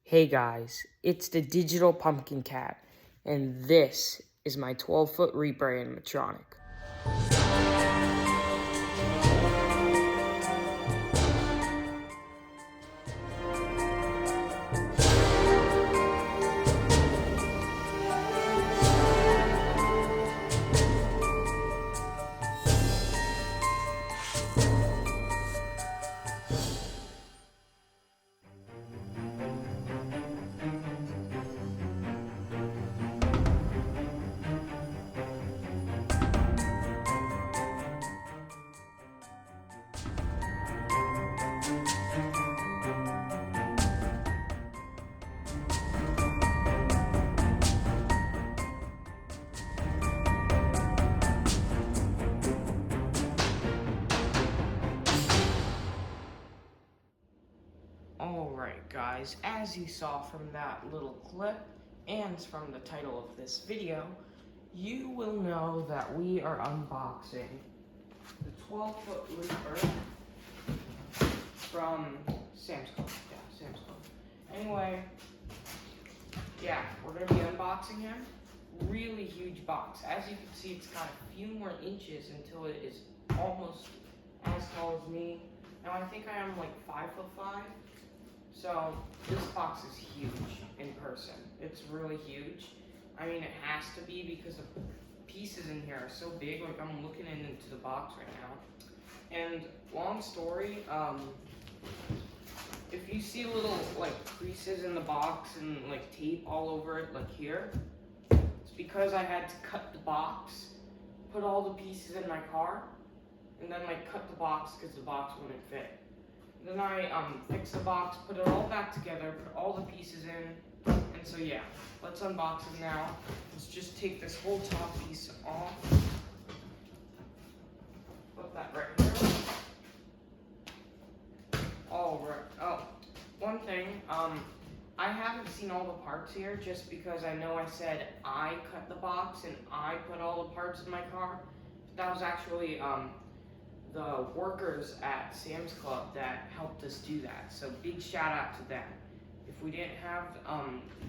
Hey guys, it's the Digital Pumpkin Cat, and this is my 12-foot Reaper animatronic. Alright guys, as you saw from that little clip and from the title of this video, you will know that we are unboxing the 12-foot Reaper from Sam's Club. Yeah, Sam's Club. Anyway, yeah, we're going to be unboxing him. Really huge box. As you can see, it's got a few more inches until it is almost as tall as me. Now I think I am like 5'5". So this box is huge in person. It's really huge. I mean, it has to be because the pieces in here are so big. Like, I'm looking into the box right now. And long story, if you see little like creases in the box and like tape all over it, like here, it's because I had to cut the box, put all the pieces in my car, and then like cut the box because the box wouldn't fit. Then I fixed the box, put it all back together, put all the pieces in, and so yeah, let's unbox it now. Let's just take this whole top piece off. Put that right here. Alright, oh, one thing, I haven't seen all the parts here just because I know I said I cut the box and I put all the parts in my car. That was actually, the workers at Sam's Club that helped us do that. So big shout out to them. If we didn't have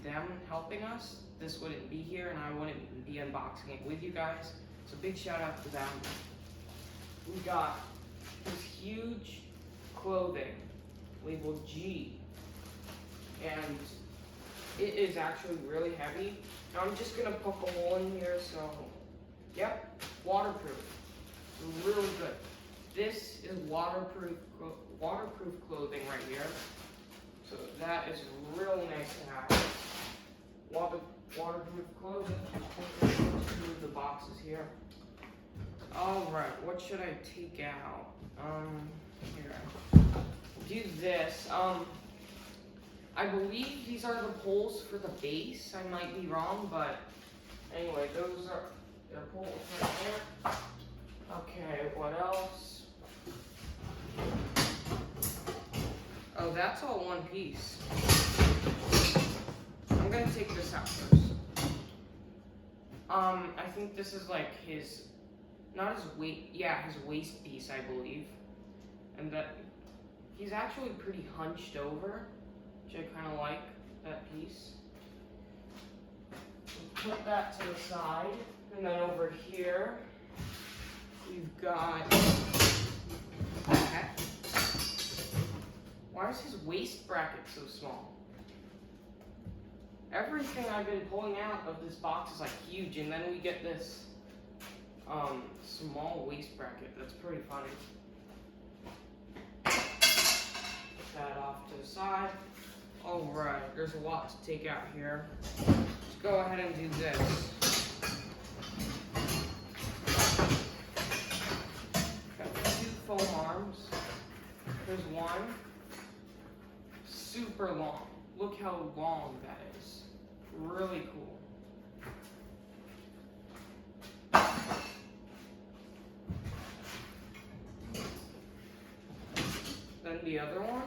them helping us, this wouldn't be here and I wouldn't be unboxing it with you guys. So big shout out to them. We got this huge clothing labeled G. And it is actually really heavy. Now I'm just gonna poke a hole in here, so yep, waterproof. Really good. This is waterproof clothing right here. So that is really nice to have. Waterproof clothing. Just move the boxes here. Alright, what should I take out? Here. We'll do this. I believe these are the poles for the base. I might be wrong, but anyway, those are the poles right there. Okay, what else? Oh, that's all one piece. I'm gonna take this out first. I think this is like his, not his weight, yeah, his waist piece, I believe. And that, he's actually pretty hunched over, which I kind of like, that piece. We'll put that to the side, and then over here, we've got that. Why is his waist bracket so small? Everything I've been pulling out of this box is like huge, and then we get this small waist bracket. That's pretty funny. Put that off to the side. Alright, there's a lot to take out here. Let's go ahead and do this. Got two foam arms. There's one. Super long. Look how long that is. Really cool. Then the other one.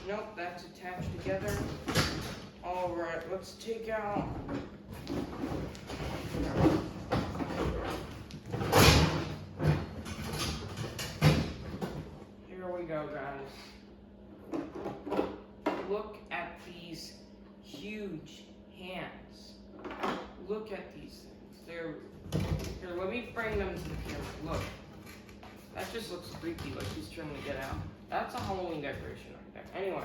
Nope, that's attached together. Alright, let's take out. we go, guys. Look at these huge hands. Look at these things. Here, let me bring them to the camera. Look. That just looks creepy, like he's trying to get out. That's a Halloween decoration right there. Anyway,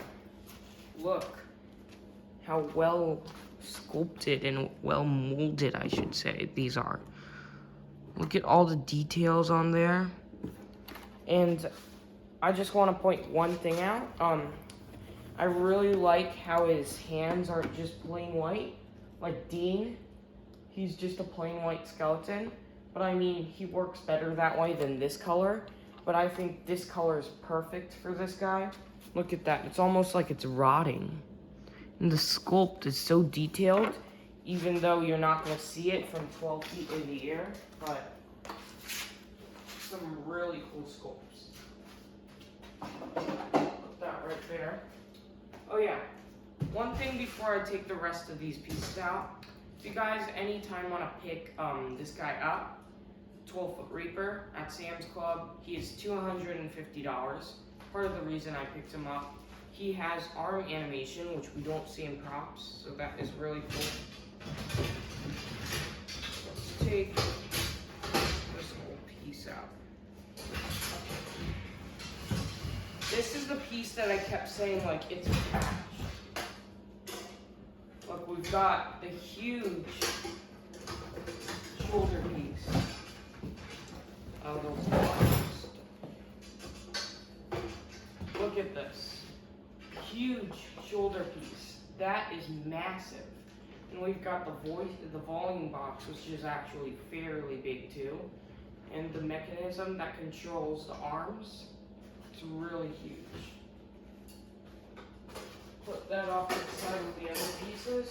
look how well sculpted and well molded, I should say, these are. Look at all the details on there. And I just want to point one thing out. I really like how his hands aren't just plain white. Like Dean, he's just a plain white skeleton. But I mean, he works better that way than this color. But I think this color is perfect for this guy. Look at that. It's almost like it's rotting. And the sculpt is so detailed, even though you're not going to see it from 12 feet in the air. But some really cool sculpts. Put that right there. Oh yeah. One thing before I take the rest of these pieces out. If you guys anytime want to pick this guy up, 12-foot Reaper at Sam's Club, he is $250. Part of the reason I picked him up. He has arm animation, which we don't see in props, so that is really cool. Let's take this whole piece out. This is the piece that I kept saying, like, it's a patch. Look, we've got the huge shoulder piece of those arms. Look at this. Huge shoulder piece. That is massive. And we've got the volume box, which is actually fairly big too. And the mechanism that controls the arms, it's really huge. Put that off to the side with the other pieces.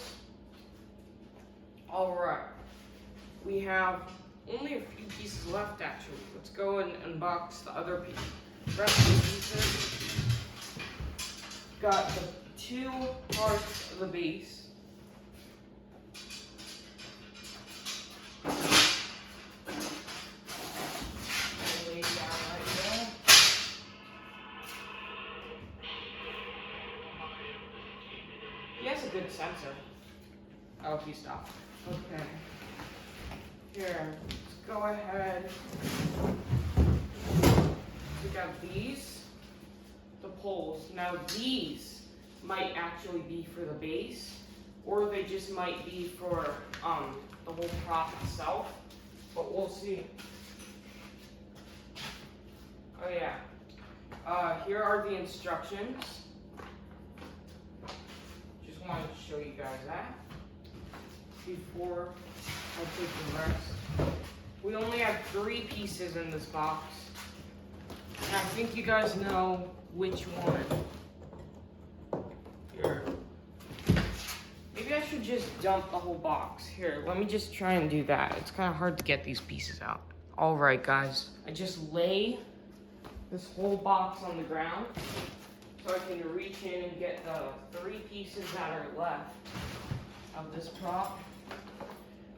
Alright. We have only a few pieces left actually. Let's go and unbox the other rest of the pieces. Got the two parts of the base. Lay it down right there. He has a good sensor. Oh, he stopped. Okay. Here, let's go ahead. We got these, the poles. Now these might actually be for the base, or they just might be for the whole prop itself, but we'll see. Oh yeah. Here are the instructions. Just wanted to show you guys that before I take the rest. We only have 3 pieces in this box. And I think you guys know which one. Here. Maybe I should just dump the whole box. Here, let me just try and do that. It's kind of hard to get these pieces out. Alright guys, I just lay this whole box on the ground so I can reach in and get the 3 pieces that are left of this prop.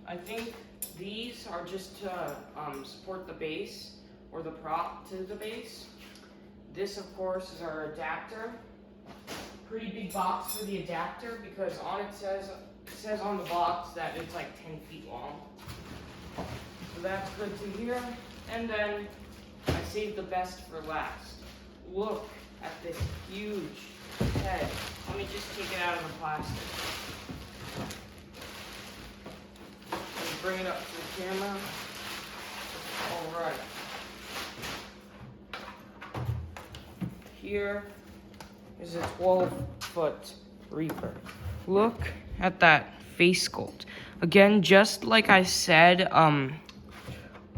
I think these are just to support the base or the prop to the base. This, of course, is our adapter. Pretty big box for the adapter because on it says on the box that it's like 10 feet long. So that's good to hear. And then I saved the best for last. Look at this huge head. Let me just take it out of the plastic. Bring it up to the camera. Alright. Here is a 12-foot Reaper. Look at that face sculpt. Again, just like I said on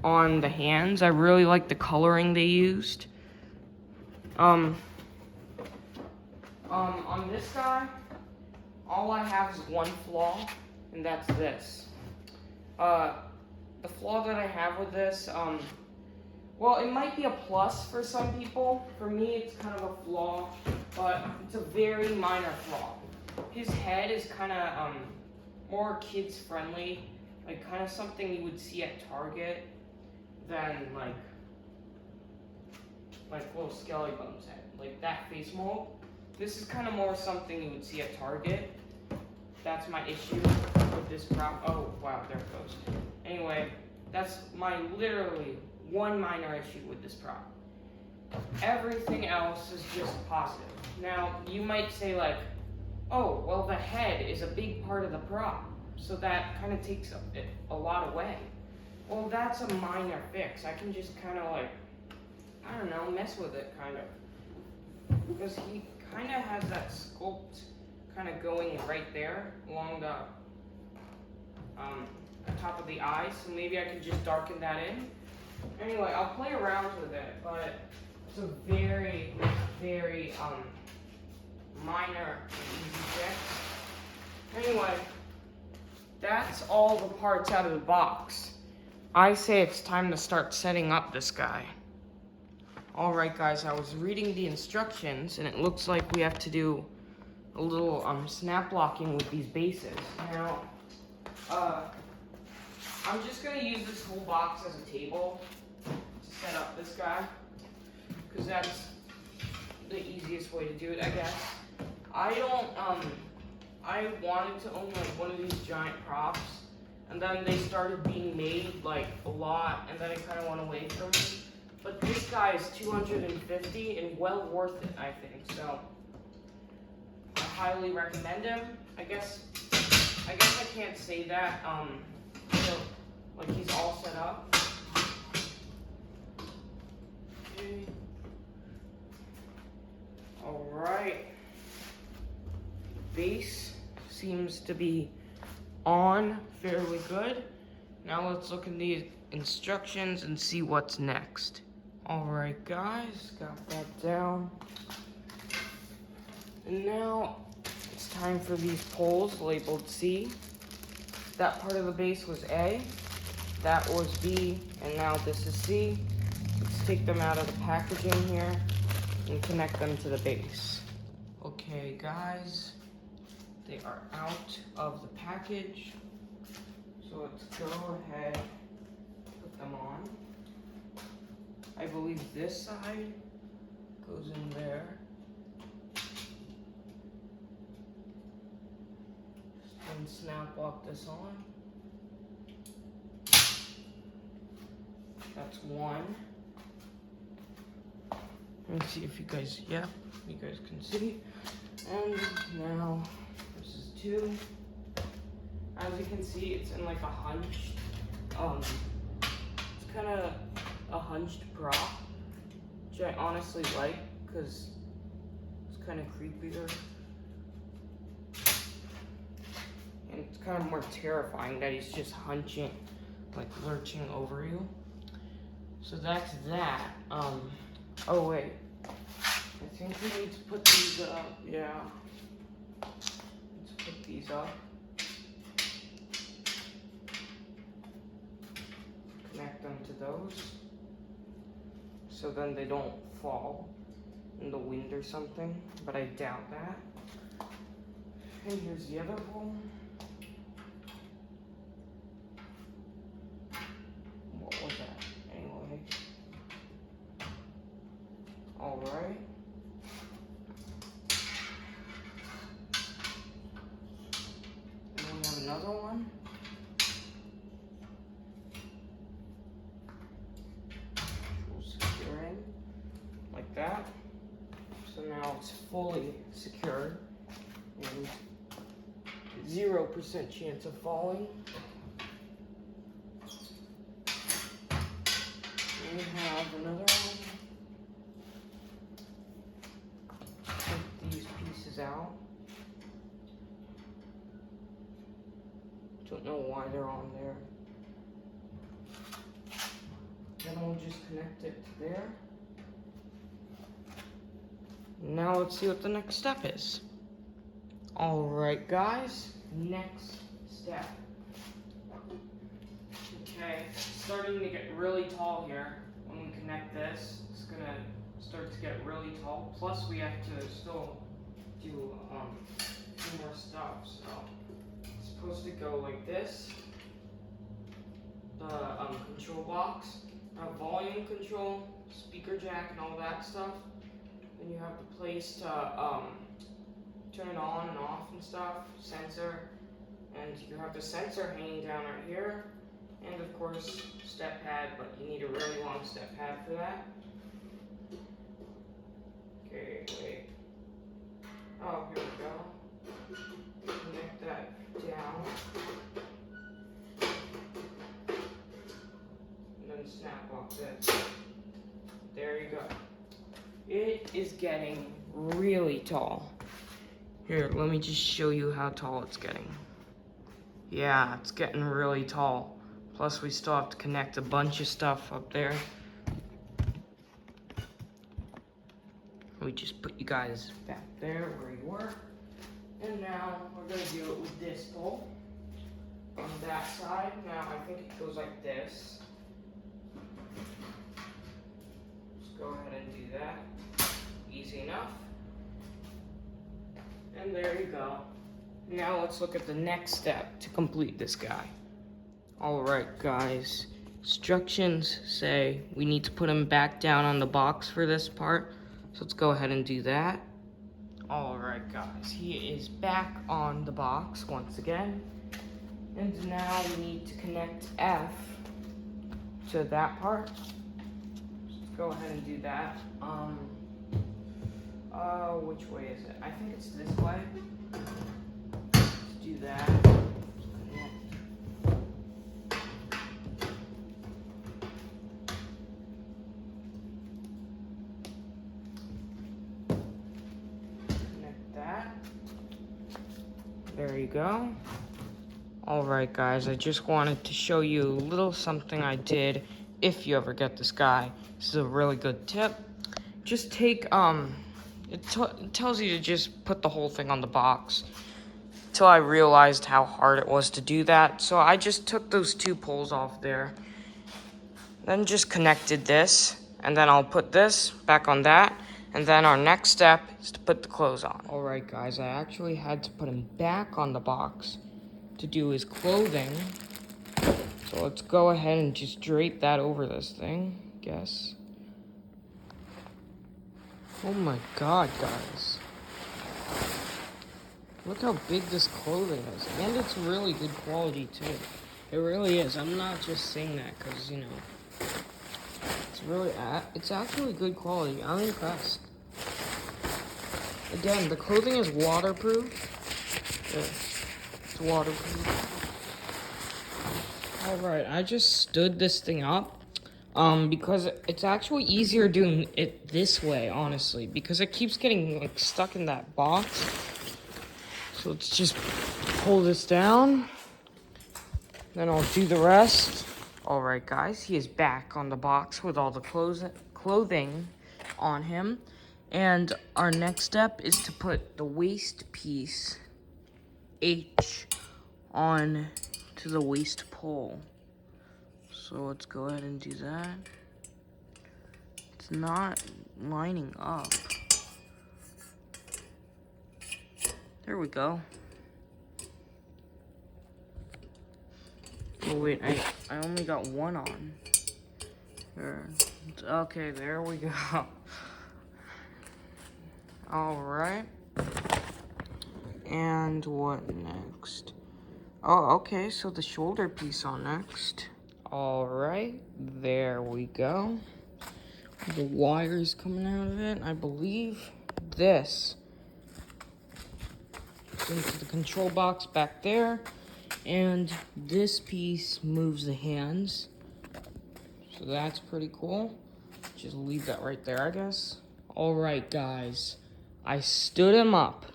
the hands, I really like the coloring they used. On this guy, all I have is one flaw, and that's this. The flaw that I have with this, well, it might be a plus for some people. For me, it's kind of a flaw, but it's a very minor flaw. His head is kind of more kids-friendly, like kind of something you would see at Target than like little skelly bones head, like that face mold. This is kind of more something you would see at Target. That's my issue with this prop. Oh wow, there it goes. Anyway, that's my literally one minor issue with this prop. Everything else is just positive. Now, you might say like, oh, well the head is a big part of the prop, so that kind of takes a lot away. Well, that's a minor fix. I can just kind of like, I don't know, mess with it kind of. Because he kind of has that sculpt kind of going right there along the top of the eye, so maybe I could just darken that in. Anyway, I'll play around with it, but it's a very, very minor and easy fix. Anyway, that's all the parts out of the box. I say it's time to start setting up this guy. Alright guys, I was reading the instructions and it looks like we have to do a little snap locking with these bases. Now, I'm just going to use this whole box as a table to set up this guy, because that's the easiest way to do it, I guess. I wanted to own like one of these giant props, and then they started being made like a lot, and then it kind of went away from me. But this guy is $250 and well worth it, I think. So I highly recommend him. I guess I can't say that. So, like he's all set up. Okay. All right. Base seems to be on fairly good. Now let's look in the instructions and see what's next. Alright guys, got that down. And now it's time for these poles labeled C. That part of the base was A, that was B, and now this is C. Let's take them out of the packaging here and connect them to the base. Okay guys, they are out of the package. So let's go ahead, put them on. I believe this side goes in there. And snap lock this on. That's one. Let me see if you guys, yeah, you guys can see. And now this is two. As you can see, it's in like a hunched, it's kind of a hunched prop, which I honestly like because it's kind of creepier. And it's kind of more terrifying that he's just hunching, like lurching over you. So that's that. Oh wait, I think we need to put these up, yeah. Let's put these up. Connect them to those, so then they don't fall in the wind or something, but I doubt that. And here's the other hole. What was that? Anyway. Alright. And then we have another one. Like that. So now it's fully secured and 0% chance of falling. And we have another one. Take these pieces out. Don't know why they're on there. Then we'll just connect it to there. Now let's see what the next step is. Alright guys, next step. Okay, it's starting to get really tall here. When we connect this, it's gonna start to get really tall. Plus we have to still do more stuff. So it's supposed to go like this. The control box, volume control, speaker jack and all that stuff. Then you have the place to turn it on and off and stuff, sensor, and you have the sensor hanging down right here, and of course step pad, but you need a really long step pad for that. Okay, wait. Oh, here we go. Connect that down. And then snap off this. There you go. It is getting really tall. Here, let me just show you how tall it's getting. Yeah, it's getting really tall. Plus, we still have to connect a bunch of stuff up there. We just put you guys back there where you were. And now we're gonna do it with this pole. On that side, now I think it goes like this. Just go ahead and do that. Easy enough. And there you go. Now let's look at the next step to complete this guy. Alright guys, instructions say we need to put him back down on the box for this part. So let's go ahead and do that. Alright guys, he is back on the box once again. And now we need to connect F to that part. Let's go ahead and do that. Which way is it? I think it's this way. Let's do that. Connect that. There you go. Alright guys, I just wanted to show you a little something I did if you ever get this guy. This is a really good tip. Just take, it tells you to just put the whole thing on the box. Until I realized how hard it was to do that. So I just took those two poles off there. Then just connected this. And then I'll put this back on that. And then our next step is to put the clothes on. Alright guys, I actually had to put him back on the box to do his clothing. So let's go ahead and just drape that over this thing, I guess. Oh my god, guys. Look how big this clothing is. And it's really good quality, too. It really is. I'm not just saying that because, you know, it's actually good quality. I'm impressed. Again, the clothing is waterproof. Yeah, it's waterproof. Alright, I just stood this thing up. Because it's actually easier doing it this way, honestly, because it keeps getting like stuck in that box. So let's just pull this down, then I'll do the rest. Alright guys, he is back on the box with all the clothing on him. And our next step is to put the waist piece H on to the waist pole. So let's go ahead and do that. It's not lining up. There we go. Oh wait, I only got one on. There. Okay, there we go. Alright. And what next? Oh, okay, so the shoulder piece on next. Alright, there we go. The wires coming out of it, I believe this into the control box back there, and this piece moves the hands, so that's pretty cool. Just leave that right there, I guess. Alright guys, I stood him up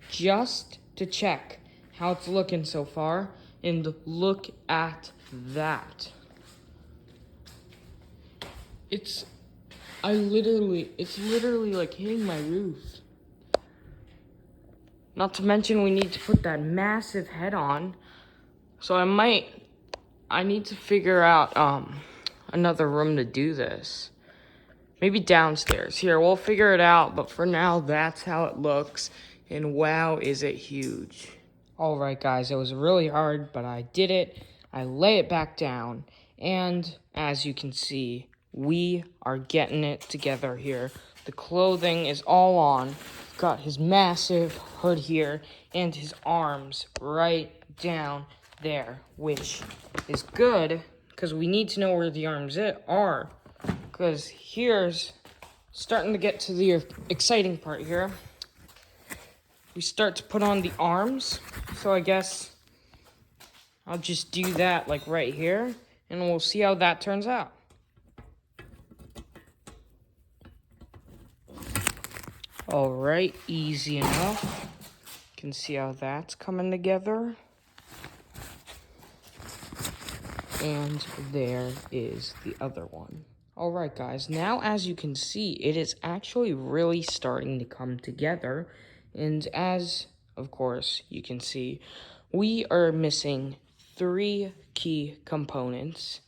just to check how it's looking so far, and look at that. It's literally like hitting my roof. Not to mention we need to put that massive head on. So I need to figure out another room to do this. Maybe downstairs. Here, we'll figure it out, but for now, that's how it looks. And wow, is it huge. Alright guys, it was really hard, but I did it. I lay it back down, and as you can see, we are getting it together here. The clothing is all on. Got his massive hood here and his arms right down there, which is good because we need to know where the arms are. Because here's starting to get to the exciting part here. We start to put on the arms. So I guess I'll just do that like right here, and we'll see how that turns out. All right, easy enough. You can see how that's coming together. And there is the other one. All right, guys, now as you can see, it is actually really starting to come together. And as, of course, you can see, we are missing 3 key components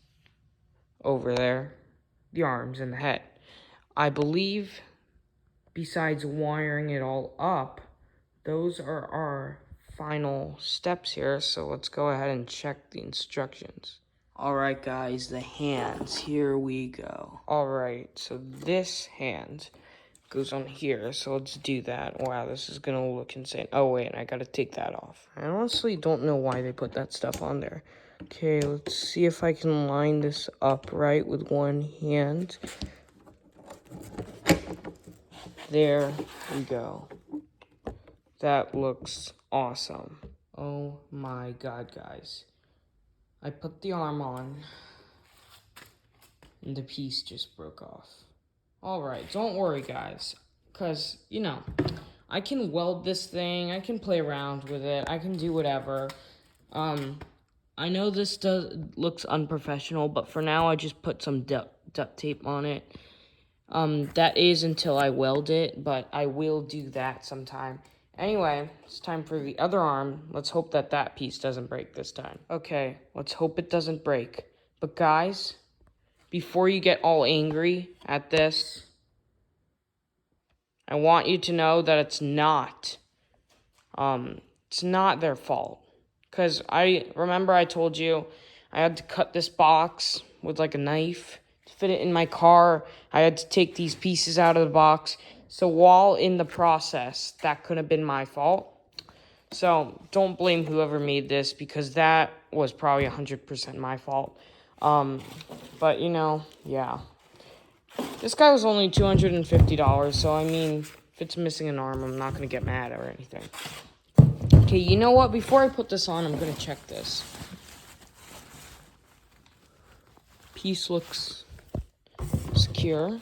over there, the arms and the head. I believe, besides wiring it all up, those are our final steps here. So let's go ahead and check the instructions. All right, guys, the hands, here we go. All right, so this hand goes on here, so let's do that. Wow, this is gonna look insane. Oh, wait, I gotta take that off. I honestly don't know why they put that stuff on there. Okay, let's see if I can line this up right with one hand. There we go. That looks awesome. Oh my god, guys. I put the arm on, and the piece just broke off. Alright, don't worry, guys, because, you know, I can weld this thing, I can play around with it, I can do whatever. I know this looks unprofessional, but for now, I just put some duct tape on it. That is until I weld it, but I will do that sometime. Anyway, it's time for the other arm. Let's hope that that piece doesn't break this time. Okay, let's hope it doesn't break. But guys, before you get all angry at this, I want you to know that it's not their fault. Because I remember I told you I had to cut this box with like a knife to fit it in my car. I had to take these pieces out of the box. So while in the process, that could have been my fault. So don't blame whoever made this, because that was probably 100% my fault. But you know, yeah. This guy was only $250, so I mean, if it's missing an arm, I'm not going to get mad or anything. Okay, you know what? Before I put this on, I'm going to check this. Piece looks secure.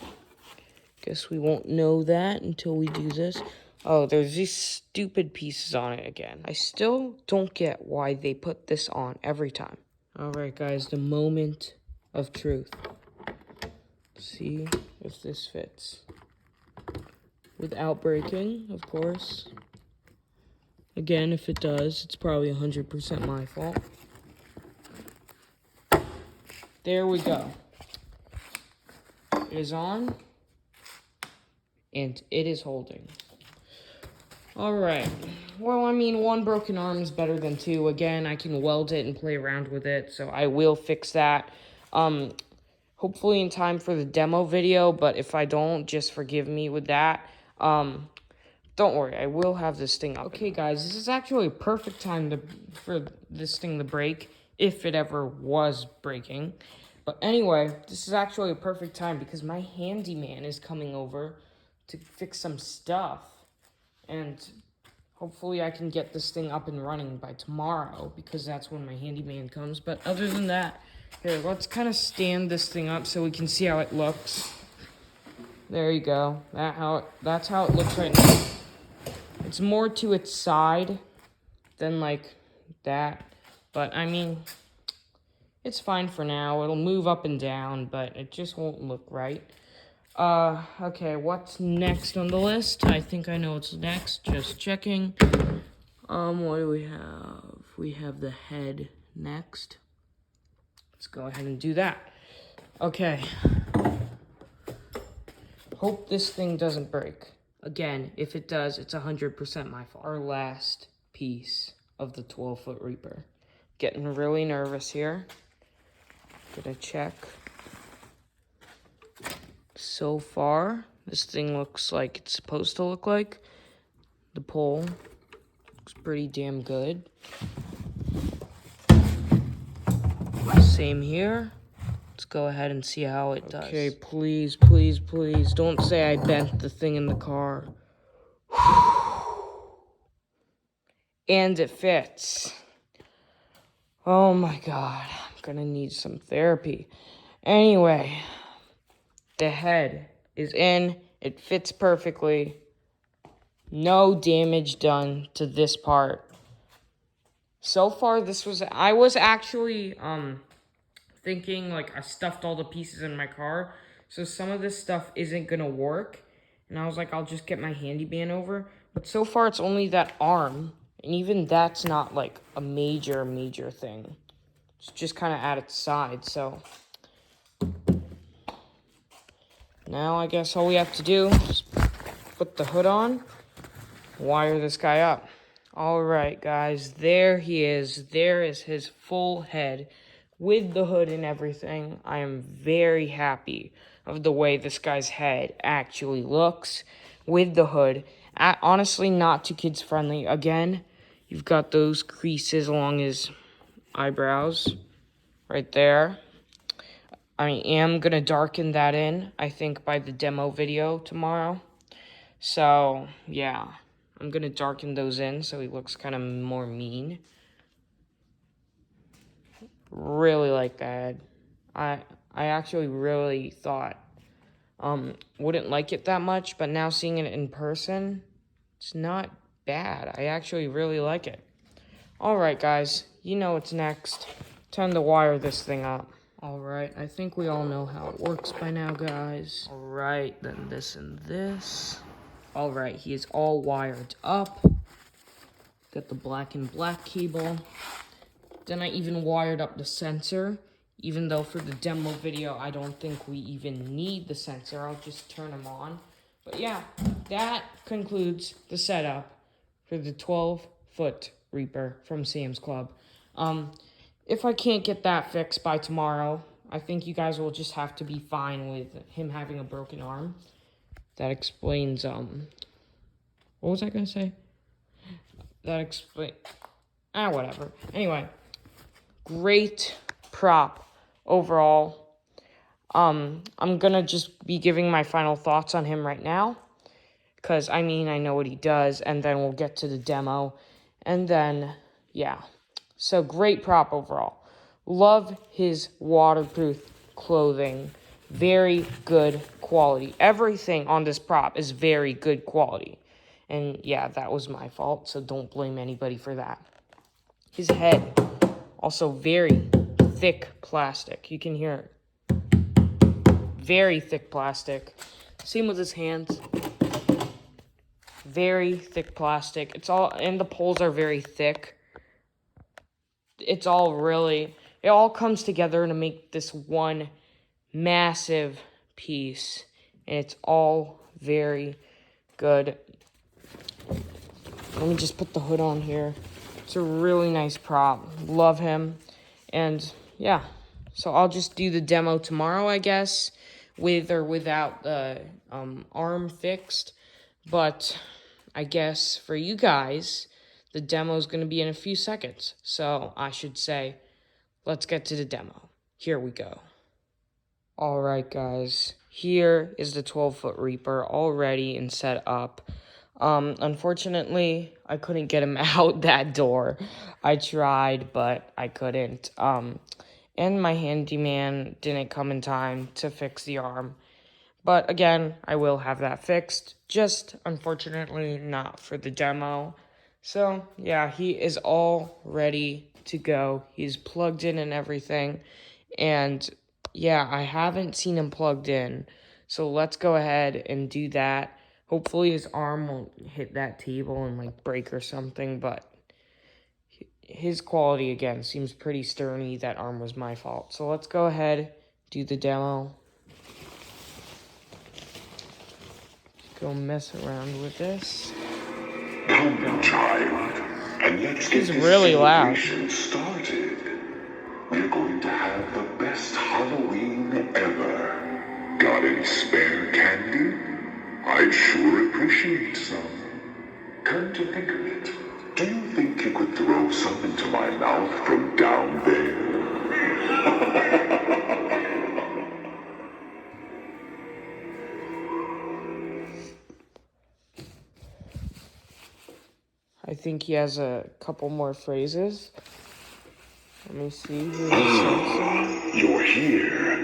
Guess we won't know that until we do this. Oh, there's these stupid pieces on it again. I still don't get why they put this on every time. Alright, guys, the moment of truth. See if this fits. Without breaking, of course. Again, if it does, it's probably 100% my fault. There we go. It is on. And it is holding. Alright. Well, I mean, 1 broken arm is better than 2. Again, I can weld it and play around with it, so I will fix that. Hopefully in time for the demo video, but if I don't, just forgive me with that. Don't worry, I will have this thing up. Okay, guys, this is actually a perfect time for this thing to break, if it ever was breaking. But anyway, this is actually a perfect time because my handyman is coming over to fix some stuff, and hopefully I can get this thing up and running by tomorrow, because that's when my handyman comes. But other than that, here, let's kind of stand this thing up so we can see how it looks. There you go. That's how it looks right now. It's more to its side than like that, but I mean, it's fine for now. It'll move up and down, but it just won't look right. Okay, what's next on the list? I think I know what's next. Just checking. What do we have? We have the head next. Let's go ahead and do that. Okay. Hope this thing doesn't break. Again, if it does, it's 100% my fault. Our last piece of the 12-foot Reaper. Getting really nervous here. Gonna check. So far, this thing looks like it's supposed to look like. The pole looks pretty damn good. Same here. Let's go ahead and see how it does. Okay, please, please, please, don't say I bent the thing in the car. And it fits. Oh my god, I'm gonna need some therapy. Anyway, the head is in. It fits perfectly. No damage done to this part. So far, I was actually, thinking, like, I stuffed all the pieces in my car, so some of this stuff isn't gonna work, and I was like, I'll just get my handyman over, but so far, it's only that arm, and even that's not, like, a major thing. It's just kind of at its side, so now I guess all we have to do is put the hood on, wire this guy up. All right, guys, there he is. There is his full head with the hood and everything. I am very happy of the way this guy's head actually looks with the hood. Honestly, not too kids friendly. Again, you've got those creases along his eyebrows right there. I am going to darken that in, I think, by the demo video tomorrow. So, yeah, I'm going to darken those in so he looks kind of more mean. Really like that. I actually really thought wouldn't like it that much, but now seeing it in person, it's not bad. I actually really like it. All right, guys, you know what's next. Time to wire this thing up. All right, I think we all know how it works by now, guys. All right, then this and this. All right, he is all wired up. Got the black and black cable. Then I even wired up the sensor, even though for the demo video, I don't think we even need the sensor. I'll just turn them on. But yeah, that concludes the setup for the 12-foot Reaper from Sam's Club. If I can't get that fixed by tomorrow, I think you guys will just have to be fine with him having a broken arm. That explains, what was I gonna say? Whatever. Anyway, great prop overall. I'm gonna just be giving my final thoughts on him right now, because, I mean, I know what he does, and then we'll get to the demo, and then, yeah. So, great prop overall. Love his waterproof clothing. Very good quality. Everything on this prop is very good quality. And, yeah, that was my fault, so don't blame anybody for that. His head, also very thick plastic. You can hear it. Very thick plastic. Same with his hands. Very thick plastic. It's all, and the poles are very thick. It all comes together to make this one massive piece. And it's all very good. Let me just put the hood on here. It's a really nice prop. Love him. And yeah, so I'll just do the demo tomorrow, I guess, with or without the arm fixed. But I guess for you guys, the demo is going to be in a few seconds. So I should say, let's get to the demo. Here we go. All right, guys. Here is the 12-foot Reaper all ready and set up. Unfortunately, I couldn't get him out that door. I tried, but I couldn't. And my handyman didn't come in time to fix the arm. But again, I will have that fixed. Just, unfortunately, not for the demo. So, yeah, he is all ready to go. He's plugged in and everything. And, yeah, I haven't seen him plugged in. So let's go ahead and do that. Hopefully his arm won't hit that table and, like, break or something. But his quality, again, seems pretty sturdy. That arm was my fault. So let's go ahead, do the demo. Go mess around with this. Come, child, and let's get He's really loud. Started. We're going to have the best Halloween ever. Got any spare candy? I'd sure appreciate some. Come to think of it, do you think you could throw some into my mouth from down there? I think he has a couple more phrases. Let me see. You're here.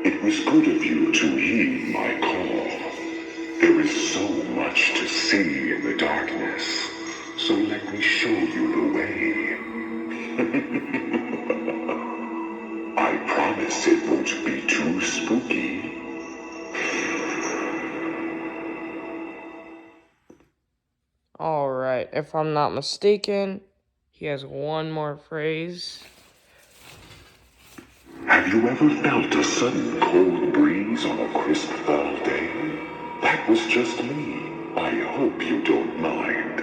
It was good of you to heed my call. There is so much to see in the darkness, so let me show you the way. I promise it won't be too spooky. Alright, if I'm not mistaken, he has one more phrase. Have you ever felt a sudden cold breeze on a crisp fall day? That was just me. I hope you don't mind.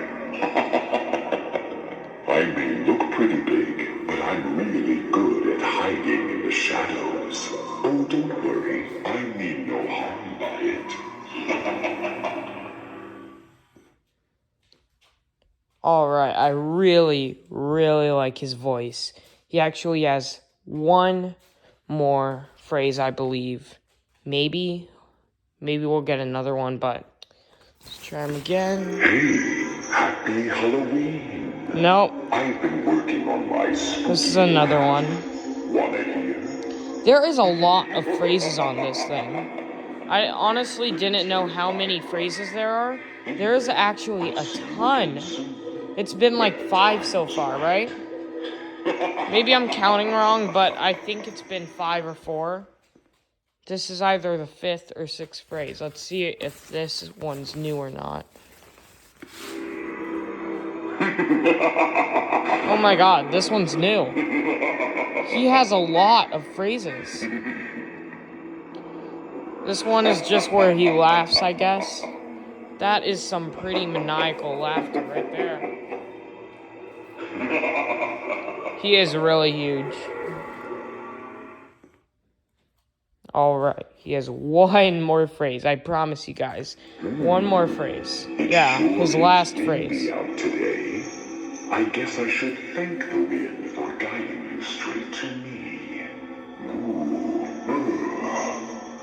I may look pretty big, but I'm really good at hiding in the shadows. Oh, don't worry, I mean no harm by it. Alright, I really, really like his voice. He actually has one more phrase, I believe. Maybe we'll get another one, but let's try him again. Hey, happy Halloween. Nope. I've been working on my spooky. This is another one. Wanna hear? There is a lot of phrases on this thing. I honestly didn't know how many phrases there are. There is actually a ton. It's been like 5 so far, right? Maybe I'm counting wrong, but I think it's been 5 or 4. This is either the 5th or 6th phrase. Let's see if this one's new or not. Oh my god, this one's new. He has a lot of phrases. This one is just where he laughs, I guess. That is some pretty maniacal laughter right there. He is really huge. Alright, he has one more phrase. I promise you guys. One more phrase. Yeah, his last phrase. Today, I guess I should thank the wind for guiding you straight to me.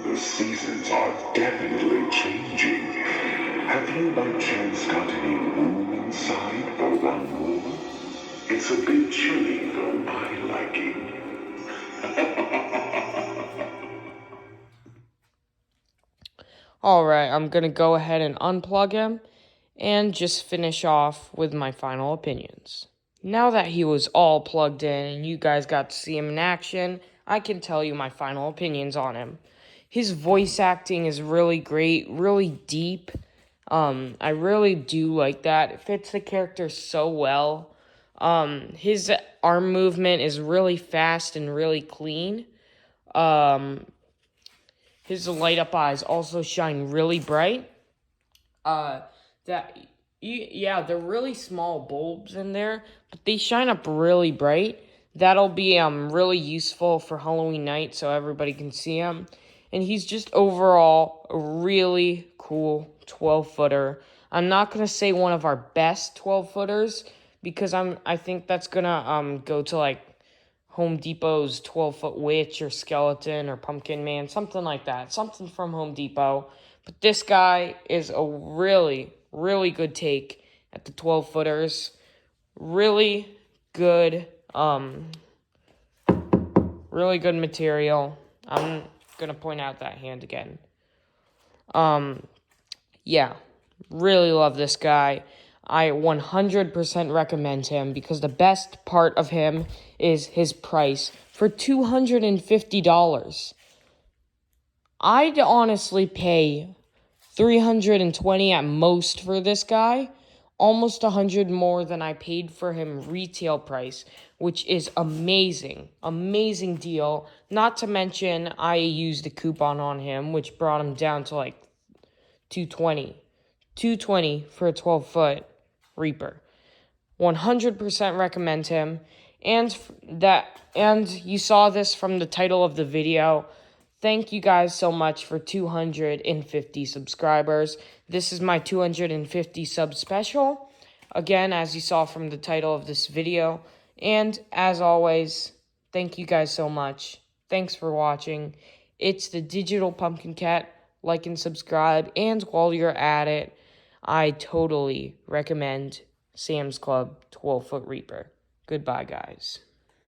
The seasons are definitely changing. Have you by chance got any room inside for one more? It's a bit chilly for my liking. Alright, I'm gonna go ahead and unplug him and just finish off with my final opinions. Now that he was all plugged in and you guys got to see him in action, I can tell you my final opinions on him. His voice acting is really great, really deep. I really do like that. It fits the character so well. His arm movement is really fast and really clean. His light up eyes also shine really bright. They're really small bulbs in there, but they shine up really bright. That'll be really useful for Halloween night so everybody can see him. And he's just overall a really cool 12-footer. I'm not going to say one of our best 12-footers because I think that's going to go to like Home Depot's 12-foot witch or skeleton or pumpkin man, something like that. Something from Home Depot. But this guy is a really, really good take at the 12-footers. Really good, really good material. I'm gonna point out that hand again. Yeah, really love this guy. I 100% recommend him because the best part of him is his price for $250. I'd honestly pay $320 at most for this guy, almost $100 more than I paid for him retail price, which is amazing. Amazing deal. Not to mention, I used a coupon on him, which brought him down to like $220. $220 for a 12-foot Reaper. 100% recommend him. And you saw this from the title of the video. Thank you guys so much for 250 subscribers. This is my 250 sub special. Again, as you saw from the title of this video. And as always, thank you guys so much. Thanks for watching. It's the Digital Pumpkin Cat. Like and subscribe. And while you're at it, I totally recommend Sam's Club 12 Foot Reaper. Goodbye, guys.